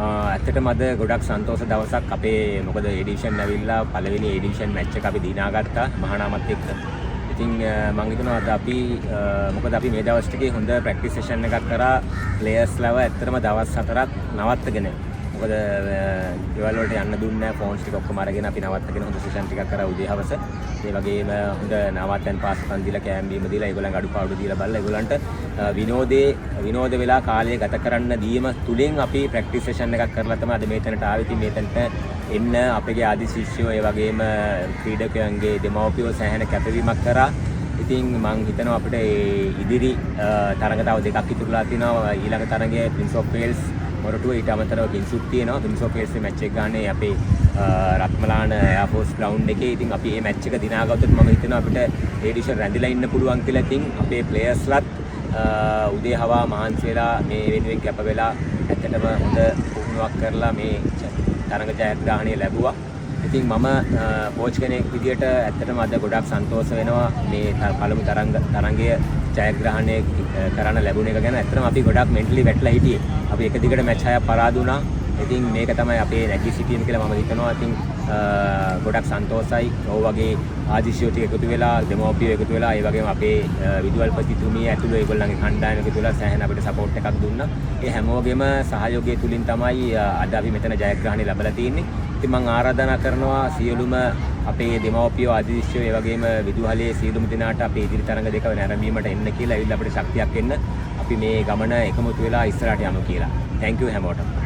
ඇත්තටම අද ගොඩක් සන්තෝෂ දවසක් අපේ මොකද එඩිෂන් ඇවිල්ලා පළවෙනි එඩිෂන් මැච් එක අපි දිනාගත්තා මහානාමත් එක්ක. ඉතින් මම හිතනවා අද අපි මොකද අපි මේ දවස් ටිකේ හොඳ ප්‍රැක්ටිස් සෙෂන් එකක් කරා ප්ලේයර්ස්ලව ඇත්තටම දවස් 4ක් නවත්තගෙන. මොකද ගෙවල් වලට යන්න දුන්නේ නැහැ ෆෝන්ස් ටික ඔක්කොම අරගෙන අපි නවත්තගෙන හොඳ සෙෂන් ටිකක් කරා උදේ හවස. ඒ වගේම හොඳ නවාතැන් පාස්කම් දීලා කෑම බීම දීලා ඒගොල්ලන්ගේ අඩුපාඩු දීලා බලලා ඒගොල්ලන්ට විනෝද වෙලා කාලය ගත කරන්න දීම තුලින් අපි ප්‍රැක්ටිස් සෙෂන් එකක් කරලා තමයි අද මෙතනට ආවේ. ඉතින් මෙතනට එන්න අපගේ ආදි ශිෂ්‍යයෝ ඒ වගේම ක්‍රීඩකයන්ගේ දෙමව්පියෝ සෑහෙන කැපවීමක් කරා. ඉතින් මම හිතනවා අපිට ඉදිරි තරඟ තව දෙකක් ඉතුරුලා තිනවා. ඊළඟ තරඟය Prince of Wales මොරටුව ඊට අමතරව කිංසුත් තියෙනවා. Prince of Wales මැච් එක ගන්නේ අපේ රත්මලාන එයාර් ෆෝස් ග්‍රවුන්ඩ් එකේ. ඉතින් අපි මේ මැච් එක දිනාගත්තොත් මම හිතනවා අපිට එඩිෂන් රැඳිලා ඉන්න පුළුවන් කියලා. ඉතින් අපේ ප්ලේයර්ස්ලත් උදේ හවා මහන්සි වෙලා මේ වෙනුවෙන් කැප වෙලා ඇත්තටම හොඳ පුහුණුවක් කරලා මේ තරඟ ජයග්‍රහණය ලැබුවා. ඉතින් මම කෝච් කෙනෙක් විදියට ඇත්තටම අද ගොඩක් සන්තෝෂ වෙනවා මේ පළමු තරඟය ජයග්‍රහණය කරන්න ලැබුණ එක ගැන. ඇත්තටම අපි ගොඩක් මෙන්ටලි වැටලා හිටියේ. අපි එක දිගට මැච් 6ක් පරාද වුණා. ඉතින් මේක තමයි අපේ නැගී සිටීම කියලා මම හිතනවා. ඉතින් ගොඩක් සන්තෝෂයි. ඔය වගේ ආදිශියෝ ටික එකතු වෙලා දෙමෝපියෝ එකතු වෙලා ඒ වගේම අපේ විදුහල්පතිතුමිය ඇතුළු ඒගොල්ලන්ගේ කණ්ඩායම එකතු වෙලා සෑහෙන අපිට සපෝට් එකක් දුන්නා. ඒ හැමෝගෙම සහයෝගය තුලින් තමයි අද අපි මෙතන ජයග්‍රහණය ලැබලා තියෙන්නේ. ඉතින් මම ආරාධනා කරනවා සියලුම අපේ දෙමව්පියෝ ආදිශියෝ ඒ වගේම විදුහලේ සියලුම දෙනාට අපේ ඉදිරි තරඟ දෙක නැරඹීමට එන්න කියලා. ඇවිල්ලා අපිට ශක්තියක් එන්න. අපි මේ ගමන එකමුතු වෙලා ඉස්සරහට යමු කියලා. Thank you හැමෝටම.